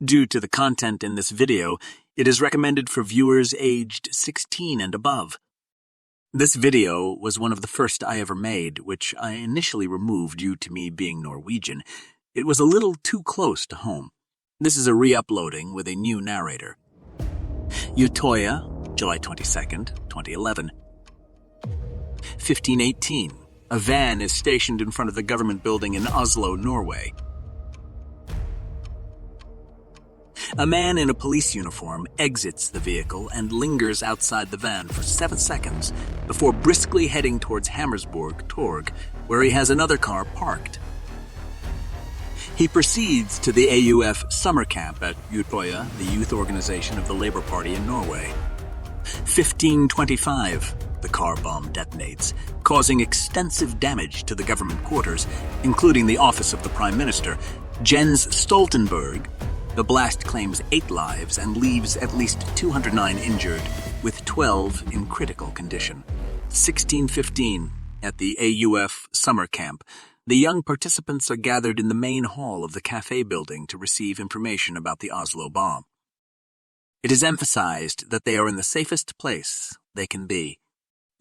Due to the content in this video, it is recommended for viewers aged 16 and above. This video was one of the first I ever made, which I initially removed due to me being Norwegian. It was a little too close to home. This is a re-uploading with a new narrator. Utoya, July 22nd, 2011. 1518. A van is stationed in front of the government building in Oslo, Norway. A man in a police uniform exits the vehicle and lingers outside the van for 7 seconds before briskly heading towards Herborg Kråkevik, where he has another car parked. He proceeds to the AUF summer camp at Utoya, the youth organization of the Labour Party in Norway. 1525. The car bomb detonates, causing extensive damage to the government quarters, including the office of the Prime Minister, Jens Stoltenberg. The blast claims 8 lives and leaves at least 209 injured, with 12 in critical condition. 1615. At the AUF summer camp, the young participants are gathered in the main hall of the cafe building to receive information about the Oslo bomb. It is emphasized that they are in the safest place they can be.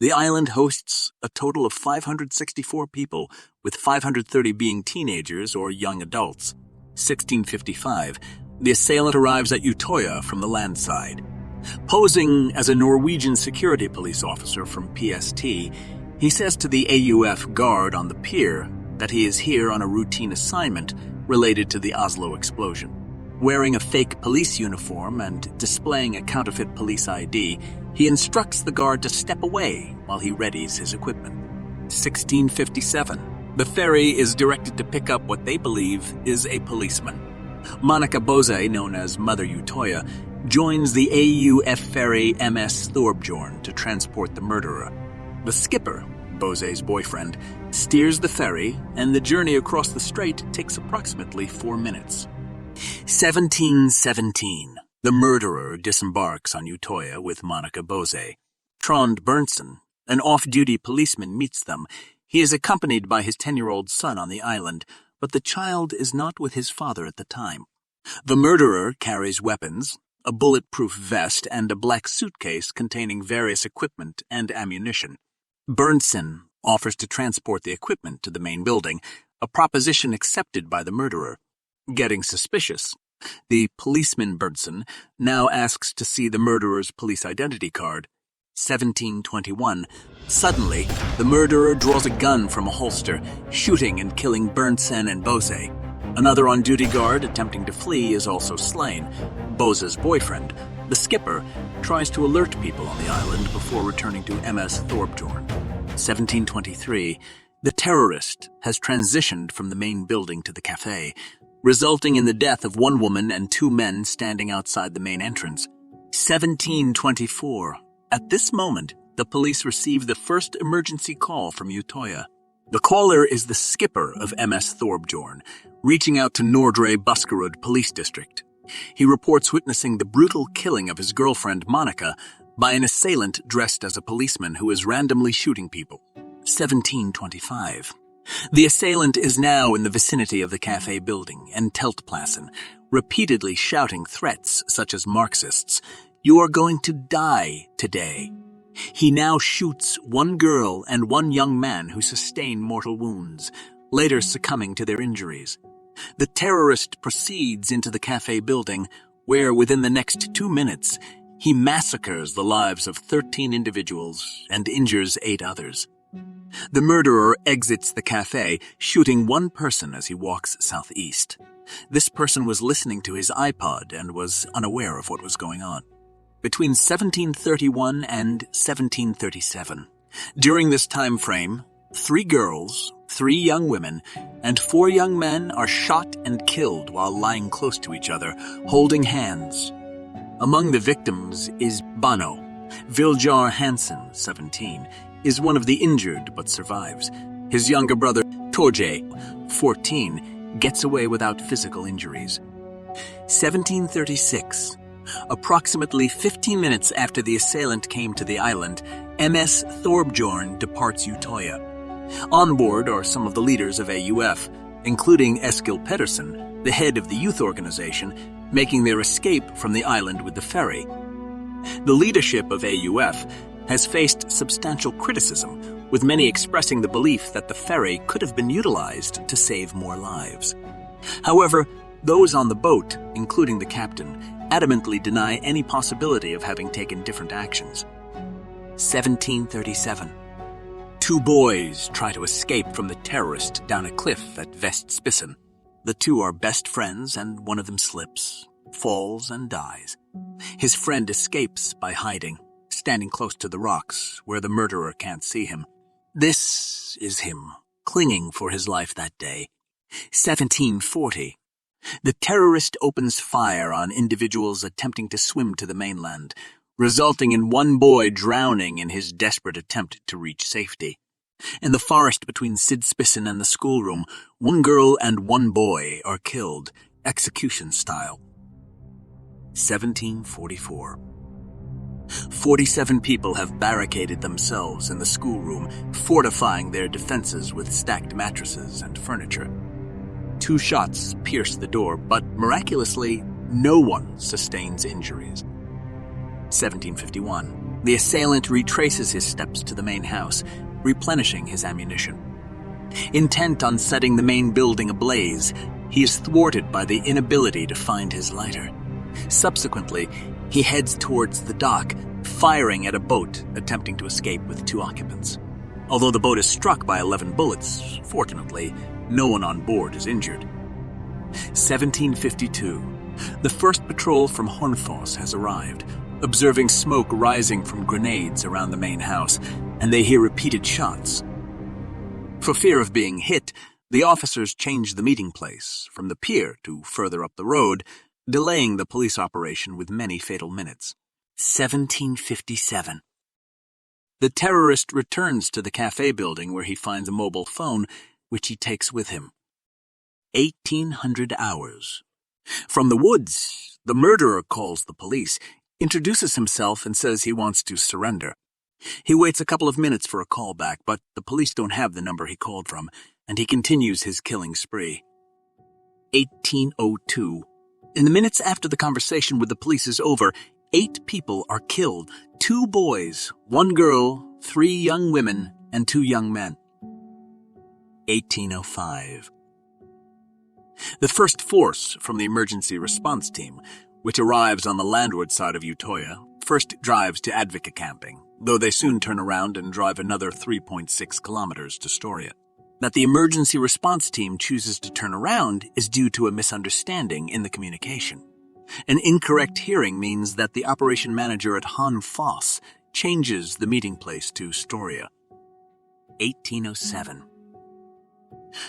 The island hosts a total of 564 people, with 530 being teenagers or young adults. 1655, the assailant arrives at Utoya from the land side. Posing as a Norwegian security police officer from PST, he says to the AUF guard on the pier that he is here on a routine assignment related to the Oslo explosion. Wearing a fake police uniform and displaying a counterfeit police ID, he instructs the guard to step away while he readies his equipment. 1657. The ferry is directed to pick up what they believe is a policeman. Monica Bose, known as Mother Utoya, joins the AUF ferry MS Thorbjorn to transport the murderer. The skipper, Bose's boyfriend, steers the ferry, and the journey across the strait takes approximately 4 minutes. 1717. The murderer disembarks on Utoya with Monica Bose. Trond Berntsen, an off-duty policeman, meets them. He is accompanied by his 10-year-old son on the island, but the child is not with his father at the time. The murderer carries weapons, a bulletproof vest, and a black suitcase containing various equipment and ammunition. Berntsen offers to transport the equipment to the main building, a proposition accepted by the murderer. Getting suspicious, the policeman Berntsen now asks to see the murderer's police identity card. 1721. Suddenly, the murderer draws a gun from a holster, shooting and killing Berntsen and Bose. Another on-duty guard attempting to flee is also slain. Bose's boyfriend, the skipper, tries to alert people on the island before returning to MS Thorbjorn. 1723. The terrorist has transitioned from the main building to the cafe, resulting in the death of 1 woman and 2 men standing outside the main entrance. 1724. At this moment, the police receive the first emergency call from Utoya. The caller is the skipper of MS Thorbjorn, reaching out to Nordre Buskerud Police District. He reports witnessing the brutal killing of his girlfriend Monica by an assailant dressed as a policeman who is randomly shooting people. 1725. The assailant is now in the vicinity of the cafe building and Teltplassen, repeatedly shouting threats such as Marxists, "You are going to die today." He now shoots 1 girl and 1 young man who sustain mortal wounds, later succumbing to their injuries. The terrorist proceeds into the cafe building, where within the next 2 minutes, he massacres the lives of 13 individuals and injures 8 others. The murderer exits the cafe, shooting 1 person as he walks southeast. This person was listening to his iPod and was unaware of what was going on. Between 1731 and 1737. During this time frame, 3 girls, 3 young women, and 4 young men are shot and killed while lying close to each other, holding hands. Among the victims is Bano. Viljar Hansen, 17, is one of the injured but survives. His younger brother, Torje, 14, gets away without physical injuries. 1736. Approximately 15 minutes after the assailant came to the island, MS Thorbjorn departs Utoya. On board are some of the leaders of AUF, including Eskil Pedersen, the head of the youth organization, making their escape from the island with the ferry. The leadership of AUF has faced substantial criticism, with many expressing the belief that the ferry could have been utilized to save more lives. However, those on the boat, including the captain, adamantly deny any possibility of having taken different actions. 1737. Two boys try to escape from the terrorist down a cliff at Vestspissen. The two are best friends and one of them slips, falls and dies. His friend escapes by hiding, standing close to the rocks where the murderer can't see him. This is him, clinging for his life that day. 1740. The terrorist opens fire on individuals attempting to swim to the mainland, resulting in one boy drowning in his desperate attempt to reach safety. In the forest between Sidspissen and the schoolroom, one girl and one boy are killed, execution style. 1744. 47 people have barricaded themselves in the schoolroom, fortifying their defenses with stacked mattresses and furniture. 2 shots pierce the door, but miraculously, no one sustains injuries. 1751. The assailant retraces his steps to the main house, replenishing his ammunition. Intent on setting the main building ablaze, he is thwarted by the inability to find his lighter. Subsequently, he heads towards the dock, firing at a boat attempting to escape with 2 occupants. Although the boat is struck by 11 bullets, fortunately, no one on board is injured. 1752. The first patrol from Hornfoss has arrived, observing smoke rising from grenades around the main house, and they hear repeated shots. For fear of being hit, the officers change the meeting place from the pier to further up the road, delaying the police operation with many fatal minutes. 1757. The terrorist returns to the cafe building where he finds a mobile phone, which he takes with him. 1800 hours. From the woods, the murderer calls the police, introduces himself and says he wants to surrender. He waits a couple of minutes for a call back, but the police don't have the number he called from, and he continues his killing spree. 1802. In the minutes after the conversation with the police is over, 8 people are killed, 2 boys, 1 girl, 3 young women, and 2 young men. 1805. The first force from the emergency response team, which arrives on the landward side of Utoya, first drives to Advika camping, though they soon turn around and drive another 3.6 kilometers to Storia. That the emergency response team chooses to turn around is due to a misunderstanding in the communication. An incorrect hearing means that the operation manager at Hornfoss changes the meeting place to Storia. 1807.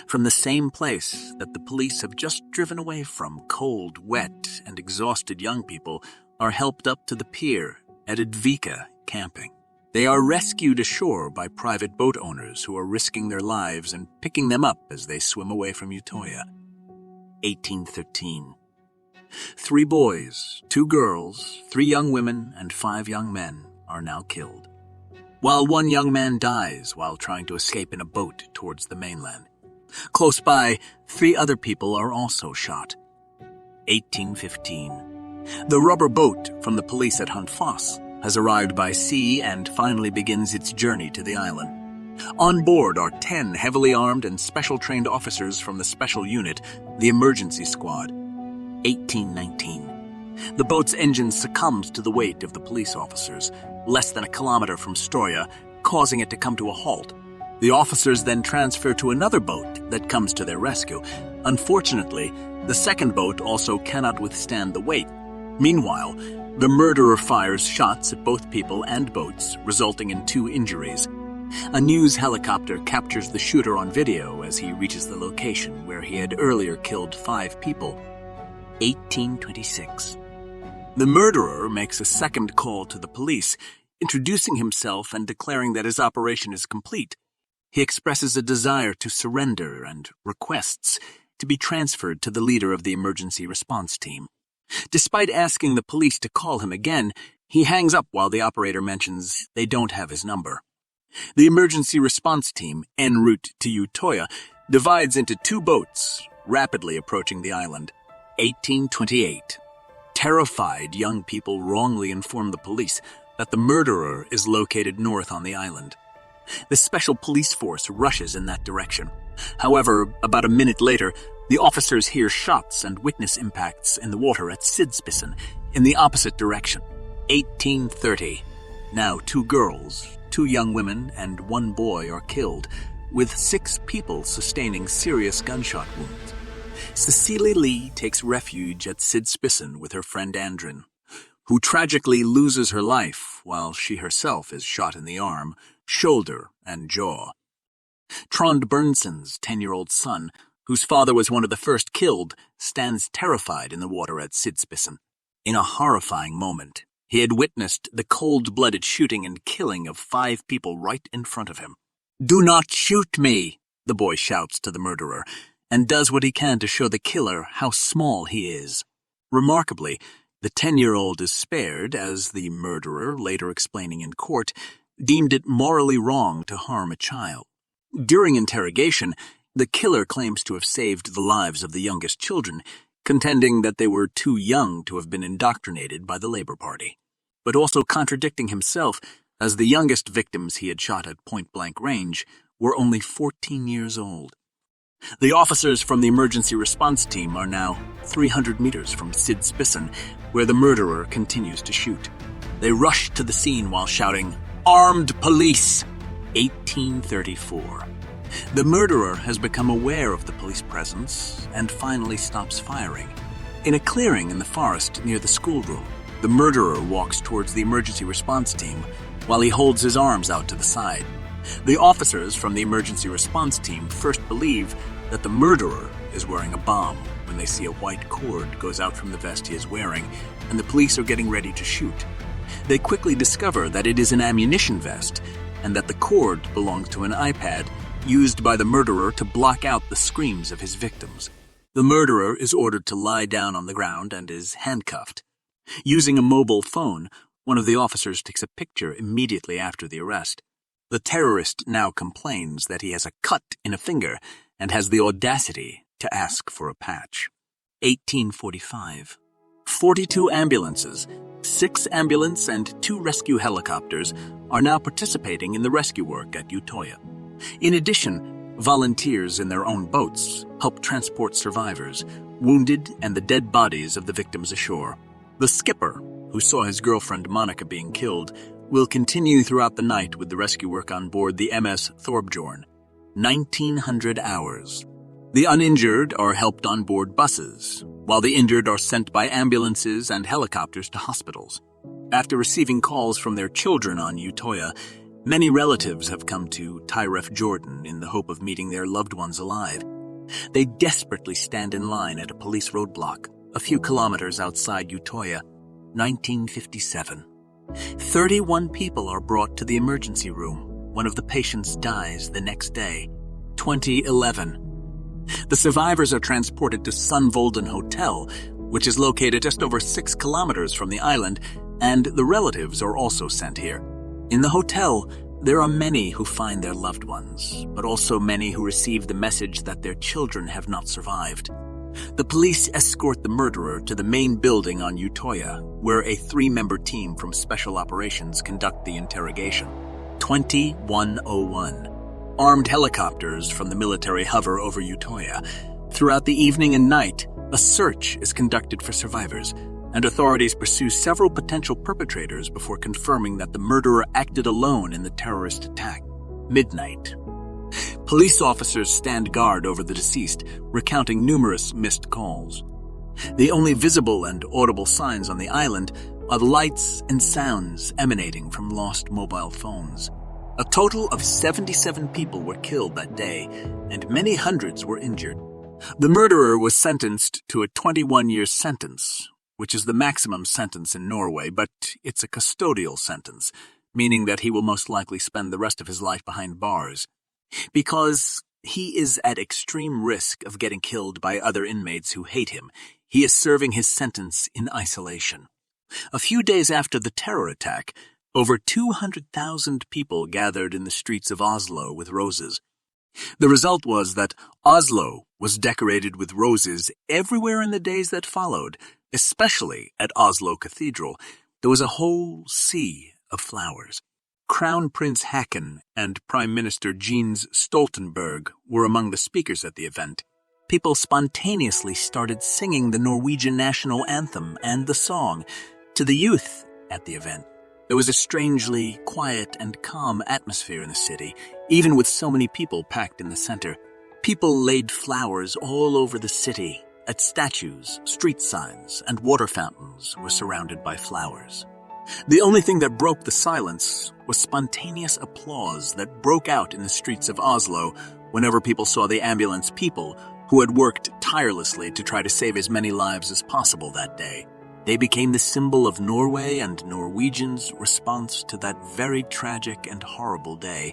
From the same place that the police have just driven away from, cold, wet, and exhausted young people are helped up to the pier at Advika camping. They are rescued ashore by private boat owners who are risking their lives and picking them up as they swim away from Utoya. 1813. 3 boys, 2 girls, 3 young women, and 5 young men are now killed, while 1 young man dies while trying to escape in a boat towards the mainland. Close by, 3 other people are also shot. 1815. The rubber boat from the police at Hornfoss has arrived by sea and finally begins its journey to the island. On board are 10 heavily armed and special-trained officers from the special unit, the emergency squad. 1819. The boat's engine succumbs to the weight of the police officers, less than a kilometer from Storia, causing it to come to a halt. The officers then transfer to another boat that comes to their rescue. Unfortunately, the second boat also cannot withstand the weight. Meanwhile, the murderer fires shots at both people and boats, resulting in 2 injuries. A news helicopter captures the shooter on video as he reaches the location where he had earlier killed 5 people. 1826. The murderer makes a second call to the police, introducing himself and declaring that his operation is complete. He expresses a desire to surrender and requests to be transferred to the leader of the emergency response team. Despite asking the police to call him again, he hangs up while the operator mentions they don't have his number. The emergency response team, en route to Utoya, divides into 2 boats, rapidly approaching the island. 1828. Terrified young people wrongly inform the police that the murderer is located north on the island. The special police force rushes in that direction. However, about a minute later, the officers hear shots and witness impacts in the water at Sidspissen in the opposite direction. 18:30. Now 2 girls, 2 young women, and 1 boy are killed, with 6 people sustaining serious gunshot wounds. Cecilie Lee takes refuge at Sidspissen with her friend Andrin, who tragically loses her life while she herself is shot in the arm, shoulder, and jaw. Trond Bernson's 10-year-old son, whose father was one of the first killed, stands terrified in the water at Sidspissen. In a horrifying moment, he had witnessed the cold-blooded shooting and killing of 5 people right in front of him. "Do not shoot me," the boy shouts to the murderer, and does what he can to show the killer how small he is. Remarkably, the 10-year-old is spared, as the murderer, later explaining in court, deemed it morally wrong to harm a child. During interrogation, the killer claims to have saved the lives of the youngest children, contending that they were too young to have been indoctrinated by the Labour Party, but also contradicting himself, as the youngest victims he had shot at point-blank range were only 14 years old. The officers from the emergency response team are now 300 meters from Sidspissen, where the murderer continues to shoot. They rush to the scene while shouting, "Armed police!" 18:34. The murderer has become aware of the police presence and finally stops firing. In a clearing in the forest near the schoolroom, the murderer walks towards the emergency response team while he holds his arms out to the side. The officers from the emergency response team first believe that the murderer is wearing a bomb when they see a white cord goes out from the vest he is wearing, and the police are getting ready to shoot. They quickly discover that it is an ammunition vest, and that the cord belongs to an iPad used by the murderer to block out the screams of his victims. The murderer is ordered to lie down on the ground and is handcuffed. Using a mobile phone, one of the officers takes a picture immediately after the arrest. The terrorist now complains that he has a cut in a finger and has the audacity to ask for a patch. 18:45. 42 ambulances, 6 ambulance and 2 rescue helicopters are now participating in the rescue work at Utoya. In addition, volunteers in their own boats help transport survivors, wounded, and the dead bodies of the victims ashore. The skipper, who saw his girlfriend Monica being killed, will continue throughout the night with the rescue work on board the MS Thorbjorn. 1900 hours. The uninjured are helped on board buses, while the injured are sent by ambulances and helicopters to hospitals. After receiving calls from their children on Utoya, many relatives have come to Tyref, Jordan, in the hope of meeting their loved ones alive. They desperately stand in line at a police roadblock, a few kilometers outside Utoya. 1957. 31 people are brought to the emergency room. One of the patients dies the next day. 2011. The survivors are transported to Sunvolden Hotel, which is located just over 6 kilometers from the island, and the relatives are also sent here. In the hotel, there are many who find their loved ones, but also many who receive the message that their children have not survived. The police escort the murderer to the main building on Utoya, where a 3-member team from Special Operations conduct the interrogation. 2101. Armed helicopters from the military hover over Utoya. Throughout the evening and night, a search is conducted for survivors, and authorities pursue several potential perpetrators before confirming that the murderer acted alone in the terrorist attack. Midnight. Police officers stand guard over the deceased, recounting numerous missed calls. The only visible and audible signs on the island are the lights and sounds emanating from lost mobile phones. A total of 77 people were killed that day, and many hundreds were injured. The murderer was sentenced to a 21-year sentence, which is the maximum sentence in Norway, but it's a custodial sentence, meaning that he will most likely spend the rest of his life behind bars. Because he is at extreme risk of getting killed by other inmates who hate him, he is serving his sentence in isolation. A few days after the terror attack, over 200,000 people gathered in the streets of Oslo with roses. The result was that Oslo was decorated with roses everywhere in the days that followed, Especially at Oslo Cathedral, there was a whole sea of flowers. Crown Prince Haakon and Prime Minister Jens Stoltenberg were among the speakers at the event. People spontaneously started singing the Norwegian national anthem and the song to the youth at the event. There was a strangely quiet and calm atmosphere in the city, even with so many people packed in the center. People laid flowers all over the city. At statues, street signs, and water fountains were surrounded by flowers. The only thing that broke the silence was spontaneous applause that broke out in the streets of Oslo whenever people saw the ambulance people who had worked tirelessly to try to save as many lives as possible that day. They became the symbol of Norway and Norwegians' response to that very tragic and horrible day.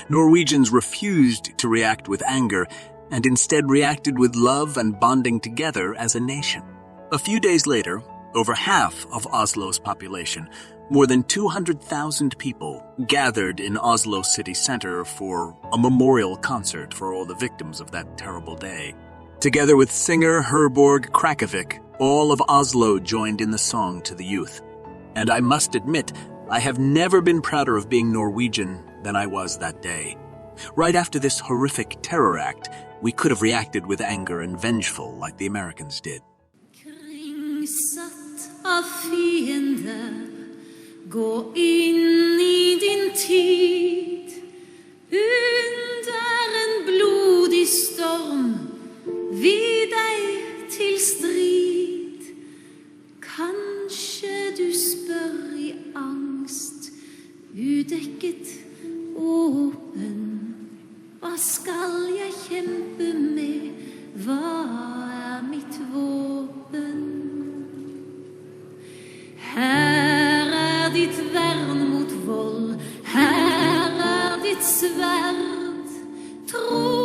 Norwegians refused to react with anger and instead reacted with love and bonding together as a nation. A few days later, over half of Oslo's population, more than 200,000 people, gathered in Oslo city center for a memorial concert for all the victims of that terrible day. Together with singer Herborg Kråkevik, all of Oslo joined in the song to the youth. And I must admit, I have never been prouder of being Norwegian than I was that day. Right after this horrific terror act, we could have reacted with anger and vengeful like the Americans did. Kringsatt av fiender, gå inn I din tid. Under en blodig storm, vi deg til strid. Kanskje du spør I angst, udekket, åpen. Hva skal jeg kjempe med? Hva mitt våpen? Her ditt vern mot vold, her ditt sverd. Tro